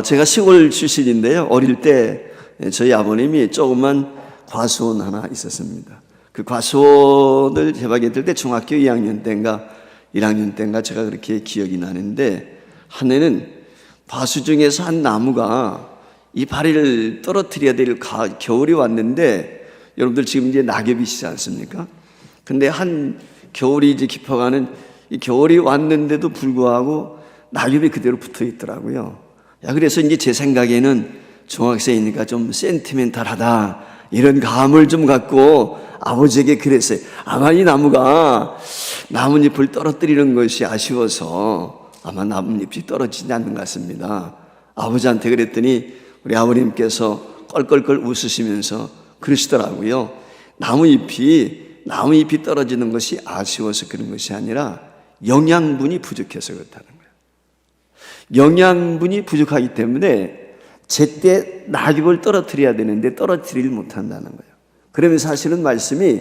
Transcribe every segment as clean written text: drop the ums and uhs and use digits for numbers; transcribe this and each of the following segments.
제가 시골 출신인데요. 어릴 때 저희 아버님이 조그만 과수원 하나 있었습니다. 그 과수원을 개방했을 때 중학교 2학년 때인가 1학년 때인가 제가 그렇게 기억이 나는데, 한 해는 과수 중에서 한 나무가 이파리를 떨어뜨려야 될 겨울이 왔는데, 여러분들 지금 이제 낙엽이 시지 않습니까? 근데 한 겨울이 이제 깊어가는 이 겨울이 왔는데도 불구하고 낙엽이 그대로 붙어 있더라고요. 그래서 이제 제 생각에는 중학생이니까 좀 센티멘탈하다, 이런 감을 좀 갖고 아버지에게 그랬어요. 아마 이 나무가 나뭇잎을 떨어뜨리는 것이 아쉬워서 아마 나뭇잎이 떨어지지 않는 것 같습니다. 아버지한테 그랬더니 우리 아버님께서 껄껄껄 웃으시면서 그러시더라고요. 나무잎이 떨어지는 것이 아쉬워서 그런 것이 아니라 영양분이 부족해서 그렇다는 거예요. 영양분이 부족하기 때문에 제때 낙엽을 떨어뜨려야 되는데 떨어뜨리지 못한다는 거예요. 그러면 사실은 말씀이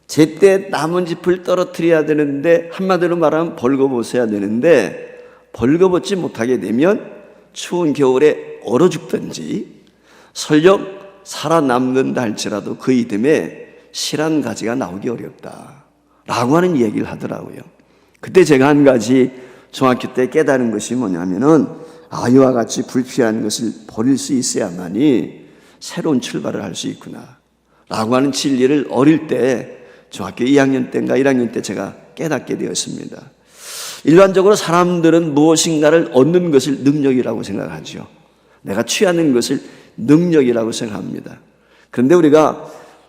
제때 나뭇잎을 떨어뜨려야 되는데, 한마디로 말하면 벌거벗어야 되는데 벌거벗지 못하게 되면 추운 겨울에 얼어 죽든지 설령 살아남는다 할지라도 그 이듬해 실한 가지가 나오기 어렵다 라고 하는 얘기를 하더라고요. 그때 제가 한 가지 중학교 때 깨달은 것이 뭐냐면은, 이와 같이 불필요한 것을 버릴 수 있어야만이 새로운 출발을 할 수 있구나 라고 하는 진리를 어릴 때 중학교 2학년 때인가 1학년 때 제가 깨닫게 되었습니다. 일반적으로 사람들은 무엇인가를 얻는 것을 능력이라고 생각하죠. 내가 취하는 것을 능력이라고 생각합니다. 그런데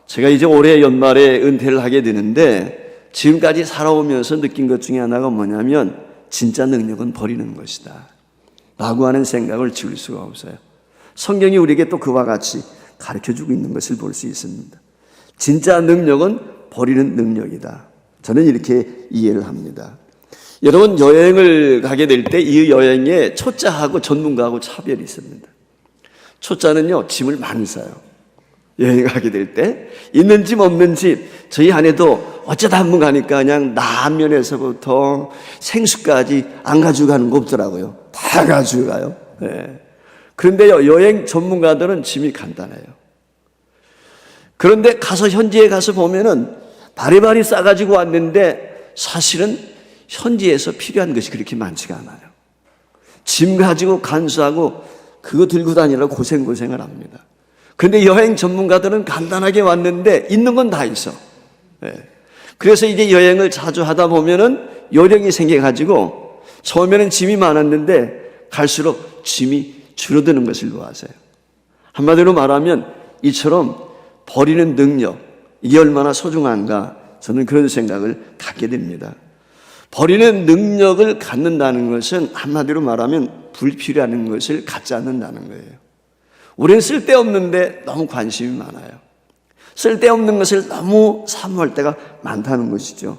제가 이제 올해 연말에 은퇴를 하게 되는데, 지금까지 살아오면서 느낀 것 중에 하나가 뭐냐면, 진짜 능력은 버리는 것이다 라고 하는 생각을 지울 수가 없어요. 성경이 우리에게 또 그와 같이 가르쳐주고 있는 것을 볼 수 있습니다. 진짜 능력은 버리는 능력이다. 저는 이렇게 이해를 합니다. 여러분, 여행을 가게 될 때 이 여행에 초짜하고 전문가하고 차별이 있습니다. 초짜는요, 짐을 많이 싸요. 여행 가게 될 때 있는 집 없는 집, 저희 아내도 어쩌다 한 번 가니까 그냥 라면에서부터 생수까지 안 가지고 가는 거 없더라고요. 다 가지고 가요. 네. 그런데요, 여행 전문가들은 짐이 간단해요. 그런데 현지에 가서 보면은 바리바리 싸가지고 왔는데 사실은 현지에서 필요한 것이 그렇게 많지가 않아요. 짐 가지고 간수하고 그거 들고 다니려고 고생을 합니다. 그런데 여행 전문가들은 간단하게 왔는데 있는 건 다 있어. 네. 그래서 이제 여행을 자주 하다 보면은 요령이 생겨가지고 처음에는 짐이 많았는데 갈수록 짐이 줄어드는 것을 보아세요. 한마디로 말하면 이처럼 버리는 능력, 이게 얼마나 소중한가, 저는 그런 생각을 갖게 됩니다. 버리는 능력을 갖는다는 것은 한마디로 말하면 불필요한 것을 갖지 않는다는 거예요. 우리는 쓸데없는데 너무 관심이 많아요. 쓸데없는 것을 너무 사모할 때가 많다는 것이죠.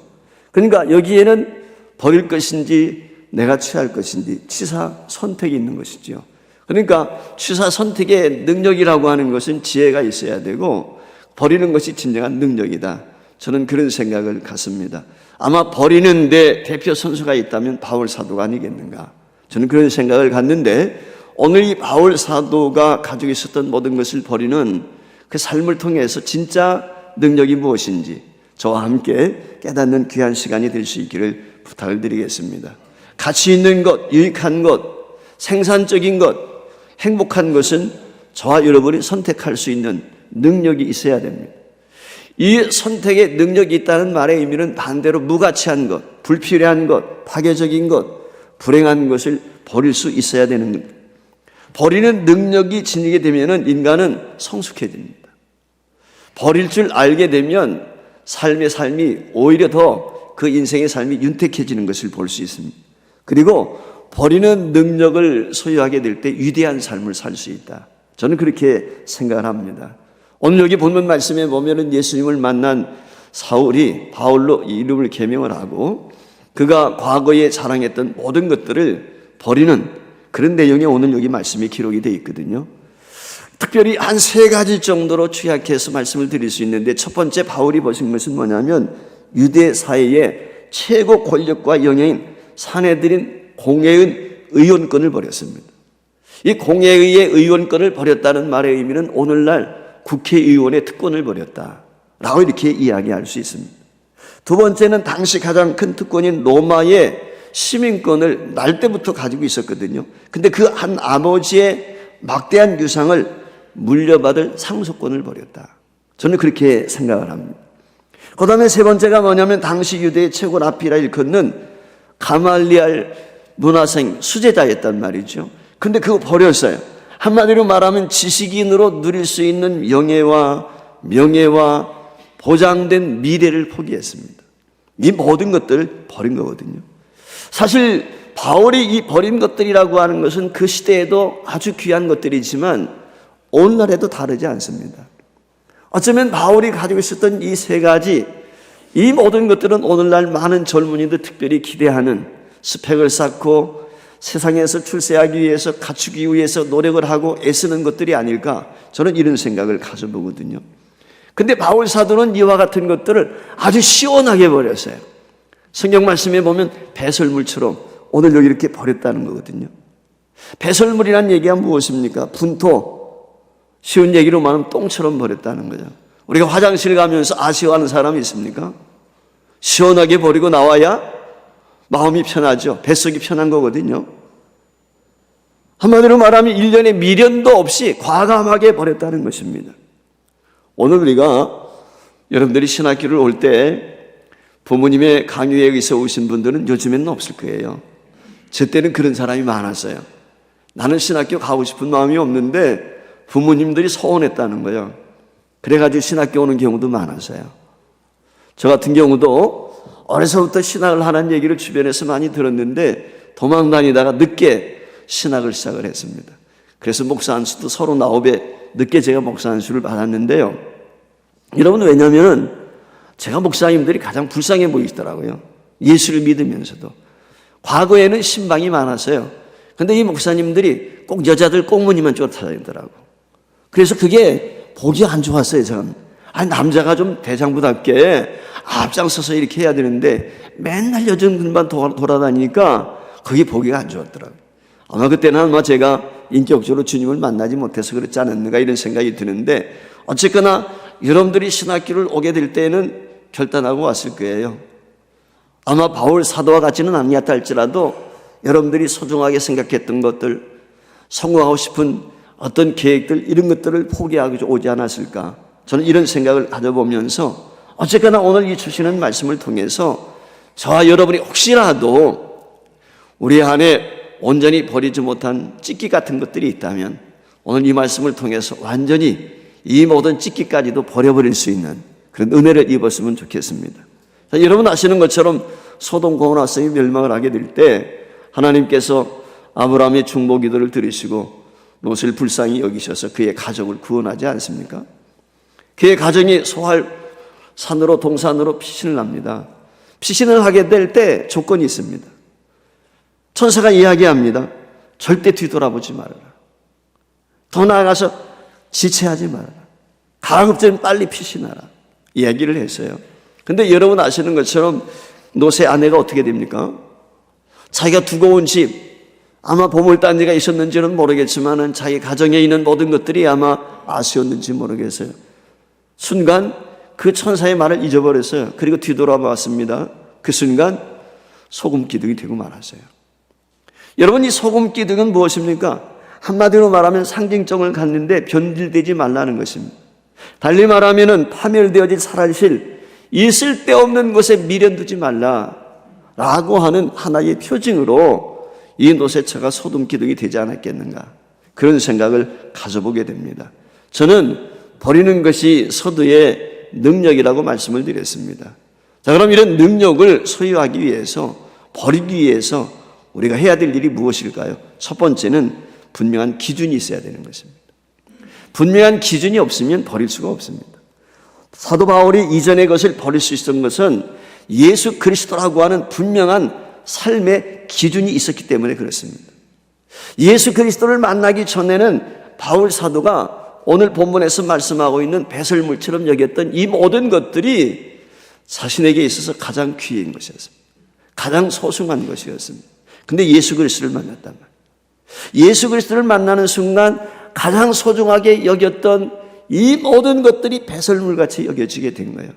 그러니까 여기에는 버릴 것인지 내가 취할 것인지 취사 선택이 있는 것이죠. 그러니까 취사 선택의 능력이라고 하는 것은 지혜가 있어야 되고, 버리는 것이 진정한 능력이다. 저는 그런 생각을 갖습니다. 아마 버리는데 대표 선수가 있다면 바울 사도가 아니겠는가, 저는 그런 생각을 갖는데, 오늘 이 바울 사도가 가지고 있었던 모든 것을 버리는 그 삶을 통해서 진짜 능력이 무엇인지 저와 함께 깨닫는 귀한 시간이 될 수 있기를 부탁을 드리겠습니다. 가치 있는 것, 유익한 것, 생산적인 것, 행복한 것은 저와 여러분이 선택할 수 있는 능력이 있어야 됩니다. 이 선택의 능력이 있다는 말의 의미는 반대로 무가치한 것, 불필요한 것, 파괴적인 것, 불행한 것을 버릴 수 있어야 되는 겁니다. 버리는 능력이 지니게 되면 인간은 성숙해집니다. 버릴 줄 알게 되면 삶이 오히려 더 그 인생의 삶이 윤택해지는 것을 볼 수 있습니다. 그리고 버리는 능력을 소유하게 될 때 위대한 삶을 살 수 있다. 저는 그렇게 생각을 합니다. 오늘 여기 본문 말씀에 보면은 예수님을 만난 사울이 바울로 이름을 개명을 하고 그가 과거에 자랑했던 모든 것들을 버리는 그런 내용이 오늘 여기 말씀에 기록이 되어 있거든요. 특별히 한 3가지 정도로 취약해서 말씀을 드릴 수 있는데, 첫 번째 바울이 보신 것은 뭐냐면 유대 사회의 최고 권력과 영예인 사내들인 공회의 의원권을 버렸습니다. 이 공회의의 의원권을 버렸다는 말의 의미는 오늘날 국회의원의 특권을 버렸다라고 이렇게 이야기할 수 있습니다. 두 번째는 당시 가장 큰 특권인 로마의 시민권을 날 때부터 가지고 있었거든요. 근데 그 한 아버지의 막대한 유상을 물려받을 상속권을 버렸다. 저는 그렇게 생각을 합니다. 그 다음에 세 번째가 뭐냐면 당시 유대의 최고 랍비라 일컫는 가말리알 문화생 수제자였단 말이죠. 근데 그거 버렸어요. 한마디로 말하면 지식인으로 누릴 수 있는 명예와 보장된 미래를 포기했습니다. 이 모든 것들을 버린 거거든요. 사실 바울이 이 버린 것들이라고 하는 것은 그 시대에도 아주 귀한 것들이지만 오늘날에도 다르지 않습니다. 어쩌면 바울이 가지고 있었던 이 세 가지, 이 모든 것들은 오늘날 많은 젊은이들 특별히 기대하는 스펙을 쌓고 세상에서 출세하기 위해서 갖추기 위해서 노력을 하고 애쓰는 것들이 아닐까, 저는 이런 생각을 가져보거든요. 근데 바울 사도는 이와 같은 것들을 아주 시원하게 버렸어요. 성경 말씀에 보면 배설물처럼 오늘 여기 이렇게 버렸다는 거거든요. 배설물이란 얘기가 무엇입니까? 분토. 쉬운 얘기로 말하면 똥처럼 버렸다는 거죠. 우리가 화장실 가면서 아쉬워하는 사람이 있습니까? 시원하게 버리고 나와야 마음이 편하죠. 뱃속이 편한 거거든요. 한마디로 말하면 일련의 미련도 없이 과감하게 버렸다는 것입니다. 오늘 우리가 여러분들이 신학교를 올 때 부모님의 강요에 의해서 오신 분들은 요즘에는 없을 거예요. 제 때는 그런 사람이 많았어요. 나는 신학교 가고 싶은 마음이 없는데 부모님들이 서운했다는 거예요. 그래가지고 신학교 오는 경우도 많았어요. 저 같은 경우도 어려서부터 신학을 하라는 얘기를 주변에서 많이 들었는데 도망 다니다가 늦게 신학을 시작을 했습니다. 그래서 목사 안수도 39에 늦게 제가 목사 안수를 받았는데요. 여러분, 왜냐하면 제가 목사님들이 가장 불쌍해 보이시더라고요. 예수를 믿으면서도. 과거에는 신방이 많았어요. 근데 이 목사님들이 꼭 여자들 꽁무니만 쫓아다니더라고. 그래서 그게 보기 안 좋았어요, 저는. 아니, 남자가 좀 대장부답게 앞장서서 이렇게 해야 되는데 맨날 여자들만 돌아다니니까 그게 보기가 안 좋았더라고요. 아마 그때는 아마 제가 인격적으로 주님을 만나지 못해서 그렇지 않았는가 이런 생각이 드는데, 어쨌거나 여러분들이 신학교를 오게 될 때는 결단하고 왔을 거예요. 아마 바울 사도와 같지는 아니었다 할지라도 여러분들이 소중하게 생각했던 것들, 성공하고 싶은 어떤 계획들, 이런 것들을 포기하고 오지 않았을까, 저는 이런 생각을 가져보면서 어쨌거나 오늘 이 주시는 말씀을 통해서 저와 여러분이 혹시라도 우리 안에 온전히 버리지 못한 찢기 같은 것들이 있다면 오늘 이 말씀을 통해서 완전히 이 모든 찢기까지도 버려버릴 수 있는 그런 은혜를 입었으면 좋겠습니다. 자, 여러분 아시는 것처럼 소돔 고모라 성이 멸망을 하게 될 때 하나님께서 아브라함의 중보 기도를 들으시고 롯을 불쌍히 여기셔서 그의 가족을 구원하지 않습니까? 그의 가정이 소할 산으로 동산으로 피신을 합니다. 피신을 하게 될 때 조건이 있습니다. 천사가 이야기합니다. 절대 뒤돌아보지 말아라. 더 나아가서 지체하지 말아라. 가급적 빨리 피신하라. 이야기를 했어요. 근데 여러분 아시는 것처럼 롯의 아내가 어떻게 됩니까? 자기가 두고 온 집, 아마 보물단지가 있었는지는 모르겠지만 자기 가정에 있는 모든 것들이 아마 아쉬웠는지 모르겠어요. 순간 그 천사의 말을 잊어버렸어요. 그리고 뒤돌아봤습니다. 그 순간 소금 기둥이 되고 말았어요. 여러분, 이 소금 기둥은 무엇입니까? 한마디로 말하면 상징성을 갖는데 변질되지 말라는 것입니다. 달리 말하면 파멸되어질 사라질 이 쓸데없는 것에 미련 두지 말라라고 하는 하나의 표징으로 이 노새처가 소금 기둥이 되지 않았겠는가, 그런 생각을 가져보게 됩니다. 저는 버리는 것이 서두의 능력이라고 말씀을 드렸습니다. 자, 그럼 이런 능력을 소유하기 위해서, 버리기 위해서 우리가 해야 될 일이 무엇일까요? 첫 번째는 분명한 기준이 있어야 되는 것입니다. 분명한 기준이 없으면 버릴 수가 없습니다. 사도 바울이 이전의 것을 버릴 수 있었던 것은 예수 그리스도라고 하는 분명한 삶의 기준이 있었기 때문에 그렇습니다. 예수 그리스도를 만나기 전에는 바울 사도가 오늘 본문에서 말씀하고 있는 배설물처럼 여겼던 이 모든 것들이 자신에게 있어서 가장 귀한 것이었습니다. 가장 소중한 것이었습니다. 근데 예수 그리스도를 만났단 말이에요. 예수 그리스도를 만나는 순간 가장 소중하게 여겼던 이 모든 것들이 배설물같이 여겨지게 된 거예요.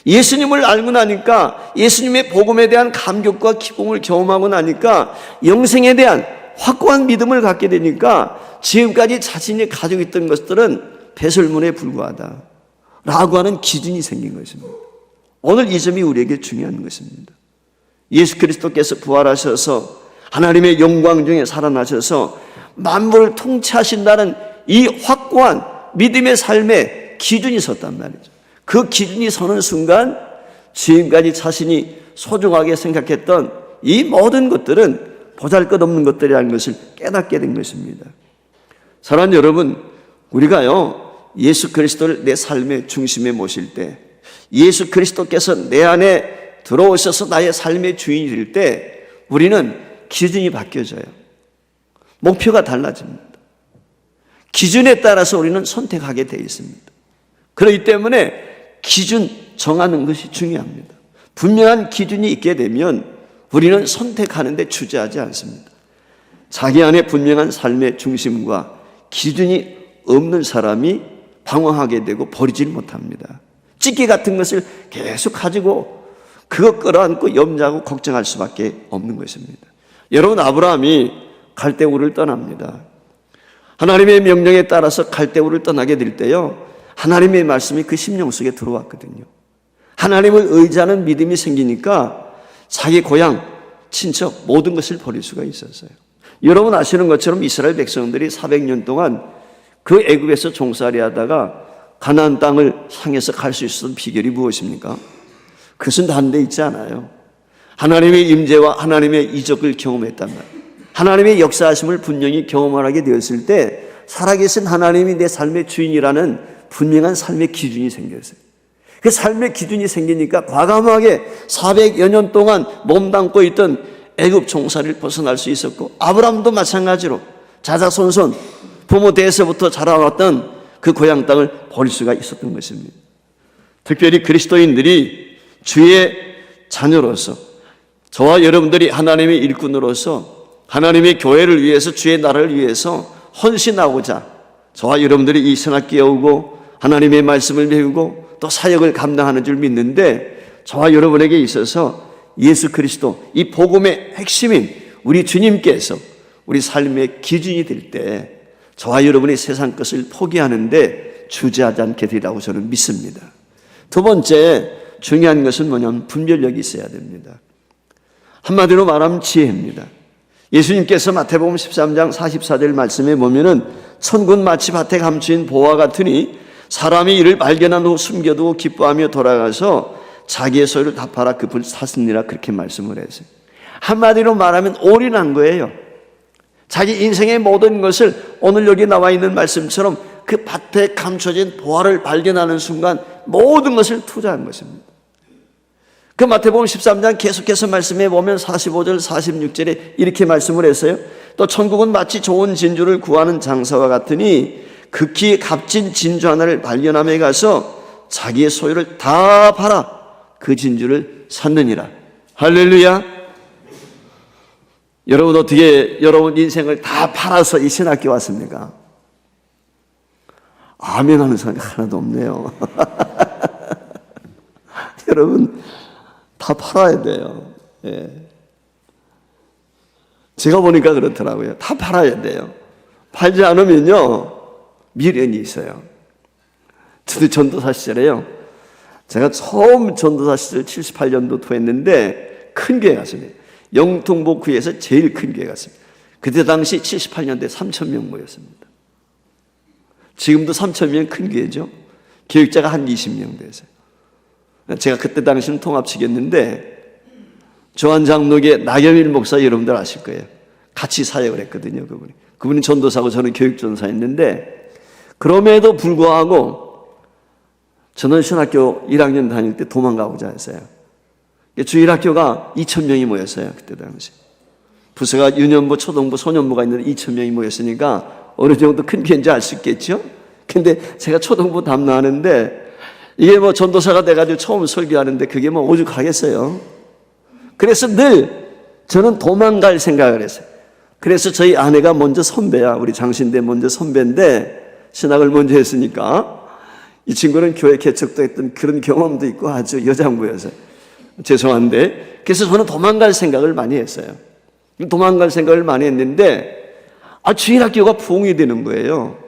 예수님을 알고 나니까, 예수님의 복음에 대한 감격과 기쁨을 경험하고 나니까 영생에 대한 확고한 믿음을 갖게 되니까 지금까지 자신이 가지고 있던 것들은 배설물에 불과하다 라고 하는 기준이 생긴 것입니다. 오늘 이 점이 우리에게 중요한 것입니다. 예수 그리스도께서 부활하셔서 하나님의 영광 중에 살아나셔서 만물을 통치하신다는 이 확고한 믿음의 삶의 기준이 섰단 말이죠. 그 기준이 서는 순간 지금까지 자신이 소중하게 생각했던 이 모든 것들은 보잘것없는 것들이라는 것을 깨닫게 된 것입니다. 사랑하는 여러분, 우리가요 예수 그리스도를 내 삶의 중심에 모실 때, 예수 그리스도께서 내 안에 들어오셔서 나의 삶의 주인이 될 때 우리는 기준이 바뀌어져요. 목표가 달라집니다. 기준에 따라서 우리는 선택하게 되어 있습니다. 그렇기 때문에 기준 정하는 것이 중요합니다. 분명한 기준이 있게 되면 우리는 선택하는 데 주저하지 않습니다. 자기 안에 분명한 삶의 중심과 기준이 없는 사람이 방황하게 되고 버리질 못합니다. 찌개 같은 것을 계속 가지고 그거 끌어안고 염려하고 걱정할 수밖에 없는 것입니다. 여러분, 아브라함이 갈대우를 떠납니다. 하나님의 명령에 따라서 갈대우를 떠나게 될 때요, 하나님의 말씀이 그 심령 속에 들어왔거든요. 하나님을 의지하는 믿음이 생기니까 자기 고향, 친척 모든 것을 버릴 수가 있었어요. 여러분 아시는 것처럼 이스라엘 백성들이 400년 동안 그 애굽에서 종살이 하다가 가나안 땅을 향해서 갈 수 있었던 비결이 무엇입니까? 그것은 다른 데 있지 않아요. 하나님의 임재와 하나님의 이적을 경험했단 말이에요. 하나님의 역사하심을 분명히 경험하게 되었을 때 살아계신 하나님이 내 삶의 주인이라는 분명한 삶의 기준이 생겼어요. 그 삶의 기준이 생기니까 과감하게 400여 년 동안 몸담고 있던 애굽 종살이를 벗어날 수 있었고, 아브라함도 마찬가지로 자자손손 부모 대에서부터 자라왔던 그 고향 땅을 버릴 수가 있었던 것입니다. 특별히 그리스도인들이 주의 자녀로서, 저와 여러분들이 하나님의 일꾼으로서 하나님의 교회를 위해서, 주의 나라를 위해서 헌신하고자 저와 여러분들이 이 신학교에 오고 하나님의 말씀을 배우고 또 사역을 감당하는 줄 믿는데, 저와 여러분에게 있어서 예수 그리스도, 이 복음의 핵심인 우리 주님께서 우리 삶의 기준이 될 때 저와 여러분이 세상 것을 포기하는데 주저하지 않게 되리라고 저는 믿습니다. 두 번째 중요한 것은 뭐냐면 분별력이 있어야 됩니다. 한마디로 말하면 지혜입니다. 예수님께서 마태복음 13장 44절 말씀에 보면은 천군 마치 밭에 감추인 보화 같으니 사람이 이를 발견한 후 숨겨두고 기뻐하며 돌아가서 자기의 소유를 다 팔아 그 빚을 샀으니라, 그렇게 말씀을 했어요. 한마디로 말하면 올인한 거예요. 자기 인생의 모든 것을 오늘 여기 나와 있는 말씀처럼 그 밭에 감춰진 보화를 발견하는 순간 모든 것을 투자한 것입니다. 그 마태복음 13장 계속해서 말씀해 보면 45절 46절에 이렇게 말씀을 했어요. 또 천국은 마치 좋은 진주를 구하는 장사와 같으니 극히 값진 진주 하나를 발견함에 가서 자기의 소유를 다 팔아 그 진주를 샀느니라. 할렐루야. 여러분 어떻게 여러분 인생을 다 팔아서 이 신학교 왔습니까? 아멘 하는 사람이 하나도 없네요. 여러분 다 팔아야 돼요. 예. 제가 보니까 그렇더라고요. 다 팔아야 돼요. 팔지 않으면요 미련이 있어요. 저도 전도사 시절에요, 제가 처음 전도사 시절 78년도 했는데 큰 교회 갔습니다. 영통복구에서 제일 큰 교회 갔습니다. 그때 당시 78년대 3,000명 모였습니다. 지금도 3,000명 큰 교회죠. 교육자가 한 20명 됐어요. 제가 그때 당시는 통합치겠는데 조한 장로계 나경일 목사 여러분들 아실 거예요. 같이 사역을 했거든요. 그분이 전도사고 저는 교육전사였는데, 그럼에도 불구하고 저는 신학교 1학년 다닐 때 도망가고자 했어요. 주일학교가 2,000명이 모였어요. 그때 당시 부서가 유년부, 초등부, 소년부가 있는데 2,000명이 모였으니까 어느 정도 큰 교회인지 알 수 있겠죠. 근데 제가 초등부 담당하는데 이게 뭐 전도사가 돼가지고 처음 설교하는데 그게 뭐 오죽하겠어요. 그래서 늘 저는 도망갈 생각을 했어요. 그래서 저희 아내가 먼저 선배야. 우리 장신대 먼저 선배인데 신학을 먼저 했으니까 이 친구는 교회 개척도 했던 그런 경험도 있고 아주 여장부여서 죄송한데, 그래서 저는 도망갈 생각을 많이 했어요. 도망갈 생각을 많이 했는데 주일학교가 부흥이 되는 거예요.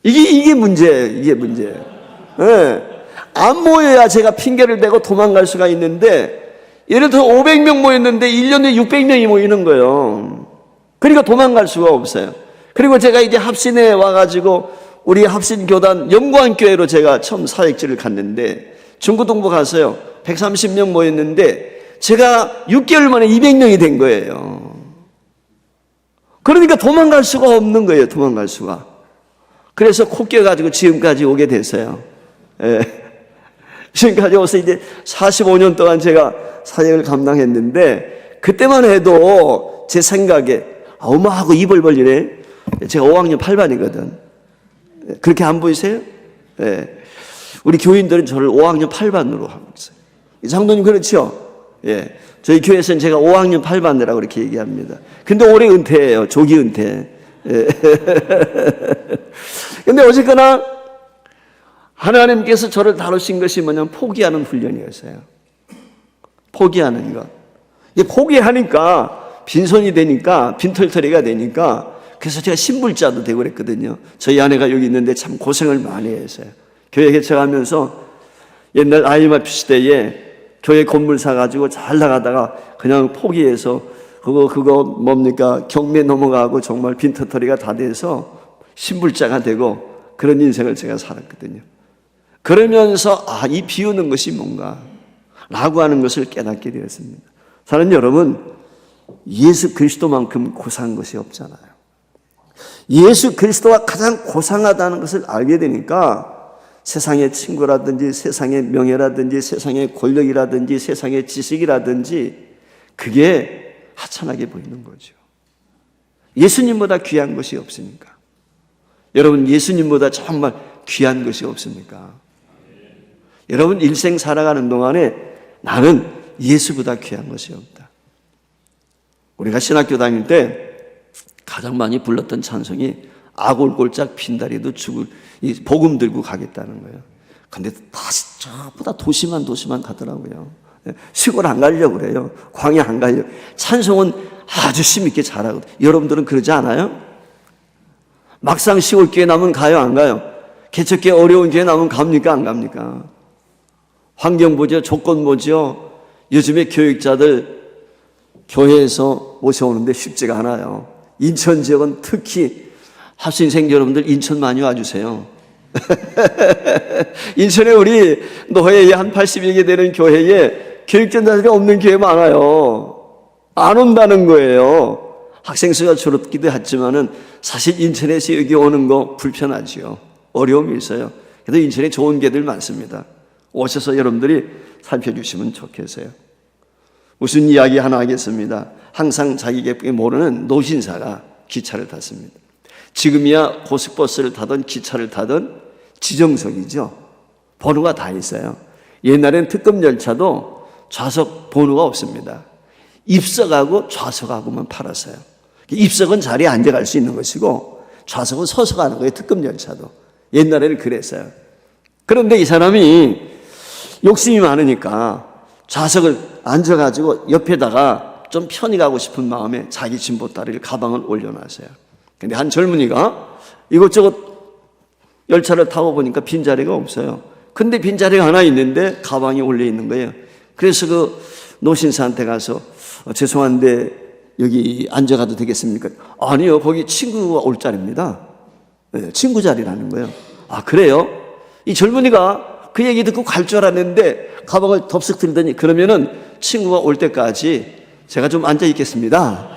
이게 문제예요. 이게 문제예요. 네. 안 모여야 제가 핑계를 대고 도망갈 수가 있는데, 예를 들어 500명 모였는데 1년에 600명이 모이는 거예요. 그러니까 도망갈 수가 없어요. 그리고 제가 이제 합신에 와가지고 우리 합신교단 영광교회로 제가 처음 사역지를 갔는데, 중구동부 가서요 130명 모였는데 제가 6개월 만에 200명이 된 거예요. 그러니까 도망갈 수가 없는 거예요. 도망갈 수가. 그래서 코 껴가지고 지금까지 오게 됐어요. 예. 지금까지 와서 이제 45년 동안 제가 사역을 감당했는데, 그때만 해도 제 생각에 어마하고 입을 벌리네. 제가 5학년 8반이거든. 그렇게 안 보이세요? 예. 우리 교인들은 저를 5학년 8반으로 하고 있어요. 장로님 그렇죠? 예. 저희 교회에서는 제가 5학년 8반이라고 그렇게 얘기합니다. 근데 올해 은퇴예요. 조기 은퇴. 예. 근데 어쨌거나 하나님께서 저를 다루신 것이 뭐냐면 포기하는 훈련이었어요. 포기하는 것. 이게 포기하니까 빈손이 되니까, 빈털터리가 되니까, 그래서 제가 신불자도 되고 그랬거든요. 저희 아내가 여기 있는데 참 고생을 많이 했어요. 교회 개척하면서 옛날 IMF 시대에 교회 건물 사가지고 잘 나가다가 그냥 포기해서 그거 뭡니까? 경매 넘어가고 정말 빈털터리가 다 돼서 신불자가 되고 그런 인생을 제가 살았거든요. 그러면서 이 비우는 것이 뭔가 라고 하는 것을 깨닫게 되었습니다. 사랑하는 여러분, 예수 그리스도만큼 고상한 것이 없잖아요. 예수 그리스도가 가장 고상하다는 것을 알게 되니까 세상의 친구라든지 세상의 명예라든지 세상의 권력이라든지 세상의 지식이라든지 그게 하찮하게 보이는 거죠. 예수님보다 귀한 것이 없으니까. 여러분, 예수님보다 정말 귀한 것이 없습니까? 여러분, 일생 살아가는 동안에 나는 예수보다 귀한 것이 없다. 우리가 신학교 다닐 때 가장 많이 불렀던 찬송이 아골골짝 빈다리도 죽을 이 복음 들고 가겠다는 거예요. 근데 다시 저보다 도시만 가더라고요. 시골 안 가려고 그래요. 광야 안 가려고. 찬송은 아주 힘있게 잘하거든요. 여러분들은 그러지 않아요? 막상 시골 교회 나면 가요, 안 가요? 개척교회 어려운 교회 나면 갑니까, 안 갑니까? 환경 보죠, 조건 보죠. 요즘에 교육자들 교회에서 모셔오는데 쉽지가 않아요. 인천 지역은 특히 합신생 여러분들 인천 많이 와주세요. 인천에 우리 노회에 한 80여 개 되는 교회에 교육전자들이 없는 교회 많아요. 안 온다는 거예요. 학생 수가 줄었기도 했지만은 사실 인천에서 여기 오는 거 불편하지요. 어려움이 있어요. 그래도 인천에 좋은 교회들 많습니다. 오셔서 여러분들이 살펴주시면 좋겠어요. 무슨 이야기 하나 하겠습니다. 항상 자기에게 모르는 노신사가 기차를 탔습니다. 지금이야 고속버스를 타든 기차를 타든 지정석이죠. 번호가 다 있어요. 옛날엔 특급 열차도 좌석 번호가 없습니다. 입석하고 좌석하고만 팔았어요. 입석은 자리에 앉아갈 수 있는 것이고 좌석은 서서 가는 거예요. 특급 열차도. 옛날에는 그랬어요. 그런데 이 사람이 욕심이 많으니까 좌석을 앉아가지고 옆에다가 좀 편히 가고 싶은 마음에 자기 진보다리를 가방을 올려놨어요. 근데 한 젊은이가 이것저것 열차를 타고 보니까 빈자리가 없어요. 근데 빈자리가 하나 있는데 가방이 올려 있는 거예요. 그래서 그 노신사한테 가서 죄송한데 여기 앉아가도 되겠습니까? 아니요, 거기 친구가 올 자리입니다. 네, 친구 자리라는 거예요. 아, 그래요? 이 젊은이가 그 얘기 듣고 갈 줄 알았는데 가방을 덥석 들더니 그러면은 친구가 올 때까지 제가 좀 앉아 있겠습니다.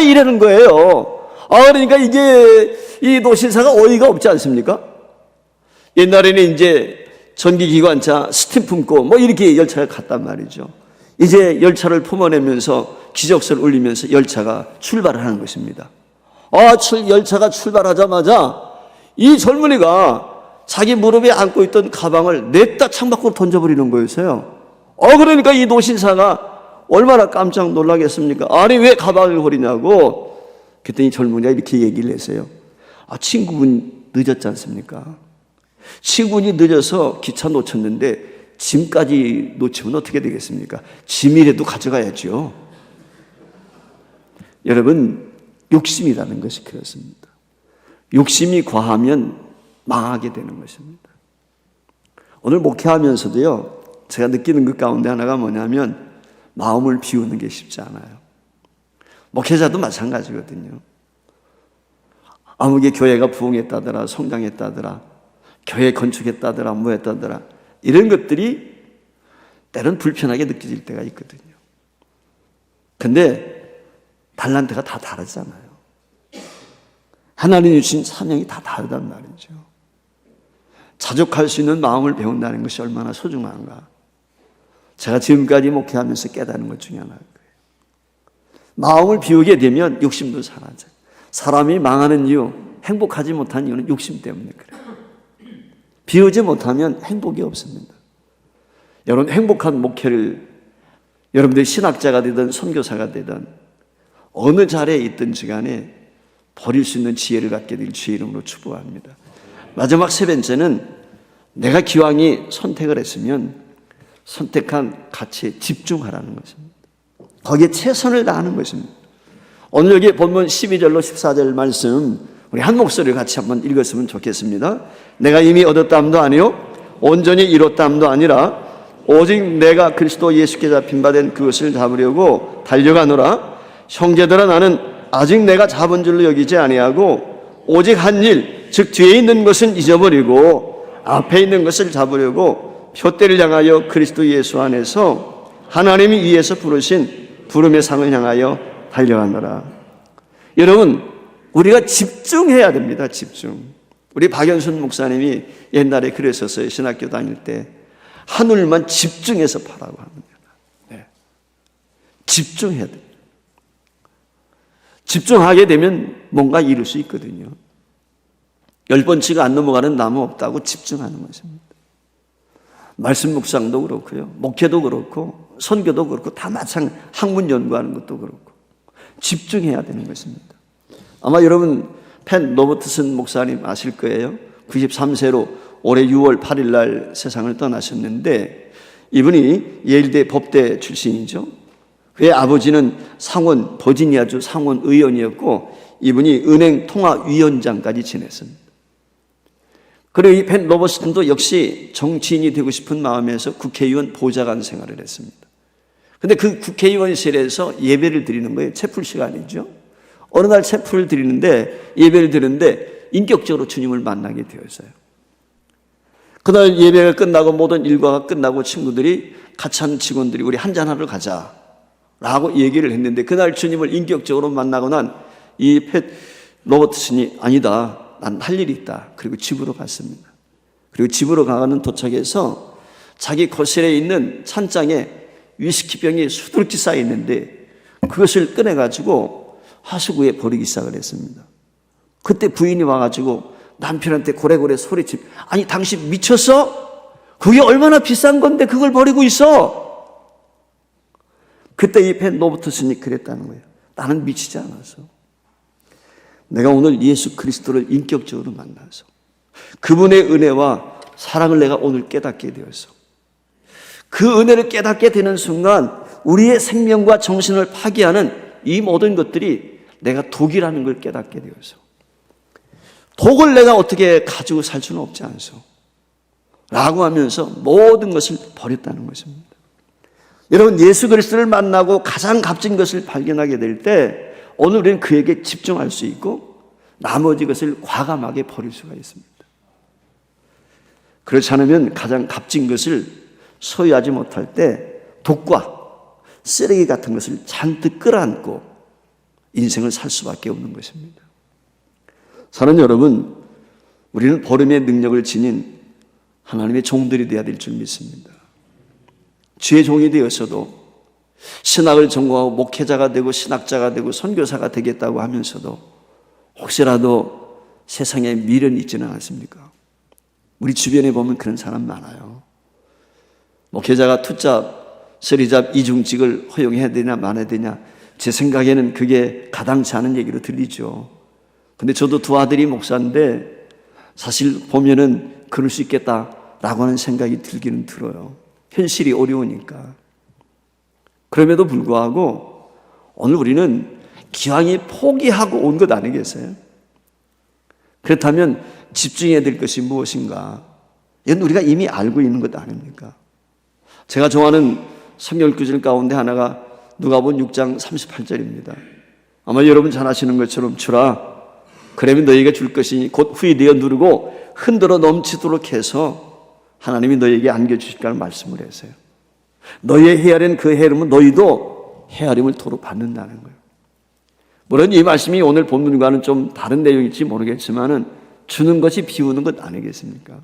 이러는 거예요. 그러니까 이게 이 노신사가 어이가 없지 않습니까? 옛날에는 이제 전기기관차 스팀 품고 뭐 이렇게 열차가 갔단 말이죠. 이제 열차를 품어내면서 기적서를 울리면서 열차가 출발을 하는 것입니다. 열차가 출발하자마자 이 젊은이가 자기 무릎에 안고 있던 가방을 냅다 창밖으로 던져버리는 거였어요. 그러니까 이 노신사가 얼마나 깜짝 놀라겠습니까? 아니 왜 가방을 버리냐고. 그랬더니 젊은이가 이렇게 얘기를 했어요. 친구분 늦었지 않습니까? 친구분이 늦어서 기차 놓쳤는데 짐까지 놓치면 어떻게 되겠습니까? 짐이라도 가져가야죠. 여러분, 욕심이라는 것이 그렇습니다. 욕심이 과하면 망하게 되는 것입니다. 오늘 목회하면서도요, 제가 느끼는 것 가운데 하나가 뭐냐면 마음을 비우는 게 쉽지 않아요. 목회자도 마찬가지거든요. 아무개 교회가 부흥했다더라, 성장했다더라, 교회 건축했다더라, 뭐 했다더라, 이런 것들이 때론 불편하게 느껴질 때가 있거든요. 근데 달란트가 다 다르잖아요. 하나님이 주신 사명이 다 다르단 말이죠. 자족할 수 있는 마음을 배운다는 것이 얼마나 소중한가. 제가 지금까지 목회하면서 깨달은 것 중에 하나일 거예요. 마음을 비우게 되면 욕심도 사라져요. 사람이 망하는 이유, 행복하지 못한 이유는 욕심 때문에 그래요. 비우지 못하면 행복이 없습니다. 여러분, 행복한 목회를 여러분들이 신학자가 되든 선교사가 되든 어느 자리에 있든지 간에 버릴 수 있는 지혜를 갖게 될 주의 이름으로 축복합니다. 마지막 세 번째는 내가 기왕이 선택을 했으면 선택한 가치에 집중하라는 것입니다. 거기에 최선을 다하는 것입니다. 오늘 여기 본문 12절로 14절 말씀 우리 한 목소리를 같이 한번 읽었으면 좋겠습니다. 내가 이미 얻었다함도 아니요 온전히 이뤘다함도 아니라 오직 내가 그리스도 예수께 잡힌 바 된 그것을 잡으려고 달려가노라. 형제들아, 나는 아직 내가 잡은 줄로 여기지 아니하고 오직 한 일, 즉 뒤에 있는 것은 잊어버리고 앞에 있는 것을 잡으려고 표대를 향하여 그리스도 예수 안에서 하나님이 위에서 부르신 부름의 상을 향하여 달려가노라. 여러분, 우리가 집중해야 됩니다. 집중. 우리 박연순 목사님이 옛날에 그랬었어요. 신학교 다닐 때 하늘만 집중해서 파라고 합니다. 네. 집중해야 돼요. 집중하게 되면 뭔가 이룰 수 있거든요. 10번치가 안 넘어가는 나무 없다고 집중하는 것입니다. 말씀 묵상도 그렇고요, 목회도 그렇고 선교도 그렇고 다 마찬가지. 학문 연구하는 것도 그렇고 집중해야 되는 것입니다. 아마 여러분 펜 로버트슨 목사님 아실 거예요. 93세로 올해 6월 8일 날 세상을 떠나셨는데 이분이 예일대 법대 출신이죠. 그의 아버지는 상원 버지니아주 상원 의원이었고 이분이 은행 통화위원장까지 지냈습니다. 그리고 이 펜 로버트슨도 역시 정치인이 되고 싶은 마음에서 국회의원 보좌관 생활을 했습니다. 근데 그 국회의원실에서 예배를 드리는 거예요. 채플 시간이죠. 어느 날 채플을 드리는데 예배를 드리는데 인격적으로 주님을 만나게 되었어요. 그날 예배가 끝나고 모든 일과가 끝나고 친구들이 같이 한 직원들이 우리 한잔하러 가자 라고 얘기를 했는데 그날 주님을 인격적으로 만나고 난 이 팻 로버트슨이 아니다, 난 할 일이 있다. 그리고 집으로 갔습니다. 그리고 집으로 가는 도착해서 자기 거실에 있는 찬장에 위스키병이 수두룩지 쌓여 있는데 그것을 꺼내가지고 하수구에 버리기 시작을 했습니다. 그때 부인이 와가지고 남편한테 고래고래 소리치고, 아니 당신 미쳤어? 그게 얼마나 비싼 건데 그걸 버리고 있어? 그때 이 펜 로버트슨이 그랬다는 거예요. 나는 미치지 않아서 내가 오늘 예수 그리스도를 인격적으로 만나서 그분의 은혜와 사랑을 내가 오늘 깨닫게 되어서 그 은혜를 깨닫게 되는 순간 우리의 생명과 정신을 파괴하는 이 모든 것들이 내가 독이라는 걸 깨닫게 되어서 독을 내가 어떻게 가지고 살 수는 없지 않소 라고 하면서 모든 것을 버렸다는 것입니다. 여러분, 예수 그리스도를 만나고 가장 값진 것을 발견하게 될 때 오늘 우리는 그에게 집중할 수 있고 나머지 것을 과감하게 버릴 수가 있습니다. 그렇지 않으면 가장 값진 것을 소유하지 못할 때 독과 쓰레기 같은 것을 잔뜩 끌어안고 인생을 살 수밖에 없는 것입니다. 사랑하는 여러분, 우리는 버림의 능력을 지닌 하나님의 종들이 되어야 될 줄 믿습니다. 주의 종이 되어서도 신학을 전공하고 목회자가 되고 신학자가 되고 선교사가 되겠다고 하면서도 혹시라도 세상에 미련이 있지는 않습니까? 우리 주변에 보면 그런 사람 많아요. 목회자가 투자 서리잡 이중직을 허용해야 되냐 말아야 되냐, 제 생각에는 그게 가당치 않은 얘기로 들리죠. 근데 저도 두 아들이 목사인데 사실 보면은 그럴 수 있겠다라고 하는 생각이 들기는 들어요. 현실이 어려우니까. 그럼에도 불구하고 오늘 우리는 기왕이 포기하고 온 것 아니겠어요? 그렇다면 집중해야 될 것이 무엇인가? 이건 우리가 이미 알고 있는 것 아닙니까? 제가 좋아하는 성경 구절 가운데 하나가 누가복음 6장 38절입니다. 아마 여러분 잘 아시는 것처럼 주라, 그러면 너희에게 줄 것이니 곧 후히 되어 누르고 흔들어 넘치도록 해서 하나님이 너희에게 안겨주실까라는 말씀을 했어요. 너희의 헤아린 그 헤아림은 너희도 헤아림을 도로 받는다는 거예요. 물론 이 말씀이 오늘 본문과는 좀 다른 내용일지 모르겠지만은 주는 것이 비우는 것 아니겠습니까?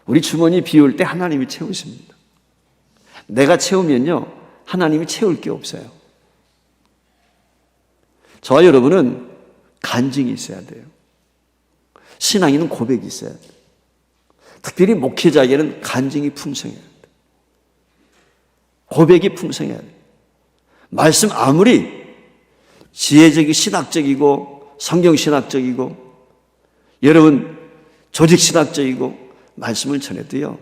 우리 주머니 비울 때 하나님이 채우십니다. 내가 채우면요, 하나님이 채울 게 없어요. 저와 여러분은 간증이 있어야 돼요. 신앙인은 고백이 있어야 돼요. 특별히 목회자에게는 간증이 풍성해야 돼요. 고백이 풍성해야 돼요. 말씀 아무리 지혜적이고 신학적이고 성경신학적이고 여러분 조직신학적이고 말씀을 전해도요,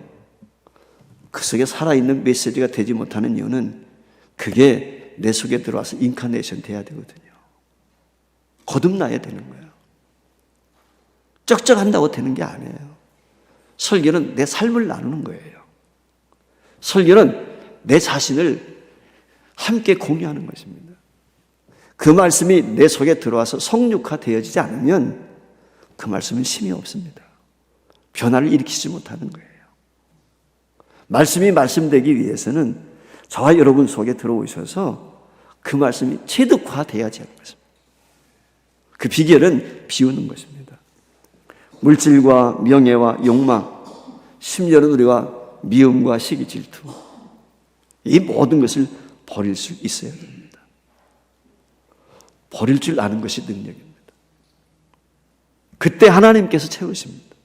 그 속에 살아있는 메시지가 되지 못하는 이유는 그게 내 속에 들어와서 인카네이션 돼야 되거든요. 거듭나야 되는 거예요. 쩍쩍한다고 되는 게 아니에요. 설교는 내 삶을 나누는 거예요. 설교는 내 자신을 함께 공유하는 것입니다. 그 말씀이 내 속에 들어와서 성육화되어지지 않으면 그 말씀은 힘이 없습니다. 변화를 일으키지 못하는 거예요. 말씀이 말씀되기 위해서는 저와 여러분 속에 들어오셔서 그 말씀이 체득화되어야지 하는 것입니다. 그 비결은 비우는 것입니다. 물질과 명예와 욕망, 심지어는 우리가 미움과 시기 질투, 이 모든 것을 버릴 수 있어야 됩니다. 버릴 줄 아는 것이 능력입니다. 그때 하나님께서 채우십니다.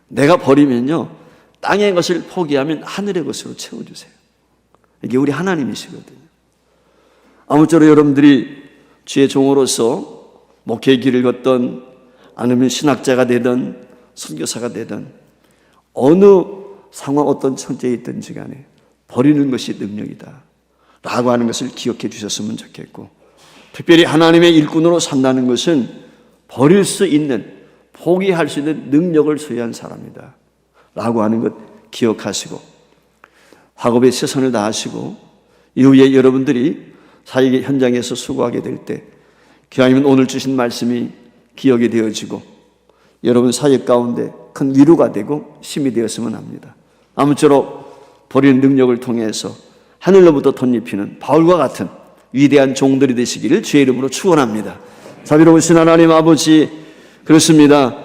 내가 버리면요, 땅의 것을 포기하면 하늘의 것으로 채워주세요. 이게 우리 하나님이시거든요. 아무쪼록 여러분들이 주의 종으로서 목회의 길을 걷던, 아니면 신학자가 되든 선교사가 되든 어느 상황 어떤 처지에 있든지 간에 버리는 것이 능력이다 라고 하는 것을 기억해 주셨으면 좋겠고, 특별히 하나님의 일꾼으로 산다는 것은 버릴 수 있는, 포기할 수 있는 능력을 소유한 사람이다 라고 하는 것 기억하시고, 학업에 최선을 다하시고 이후에 여러분들이 사역의 현장에서 수고하게 될 때 기왕이면 오늘 주신 말씀이 기억이 되어지고 여러분 사역 가운데 큰 위로가 되고 힘이 되었으면 합니다. 아무쪼록 버리는 능력을 통해서 하늘로부터 덧입히는 바울과 같은 위대한 종들이 되시기를 주의 이름으로 축원합니다. 자비로우신 하나님 아버지, 그렇습니다.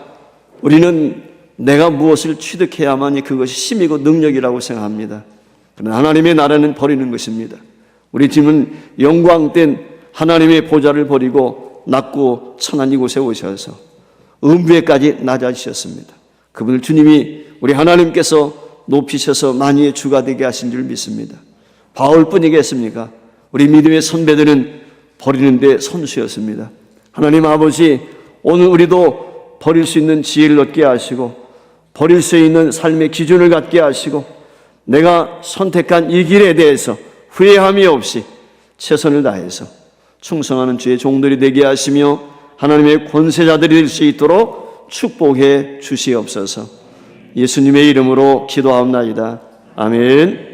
우리는 내가 무엇을 취득해야만이 그것이 힘이고 능력이라고 생각합니다. 그러나 하나님의 나라는 버리는 것입니다. 우리 팀은 영광된 하나님의 보좌를 버리고 낮고 천한 이곳에 오셔서 음부에까지 낮아지셨습니다. 그분을 주님이, 우리 하나님께서 높이셔서 만유의 주가 되게 하신 줄 믿습니다. 바울뿐이겠습니까? 우리 믿음의 선배들은 버리는데 선수였습니다. 하나님 아버지, 오늘 우리도 버릴 수 있는 지혜를 얻게 하시고 버릴 수 있는 삶의 기준을 갖게 하시고 내가 선택한 이 길에 대해서 후회함이 없이 최선을 다해서 충성하는 주의 종들이 되게 하시며 하나님의 권세자들이 될 수 있도록 축복해 주시옵소서. 예수님의 이름으로 기도하옵나이다. 아멘.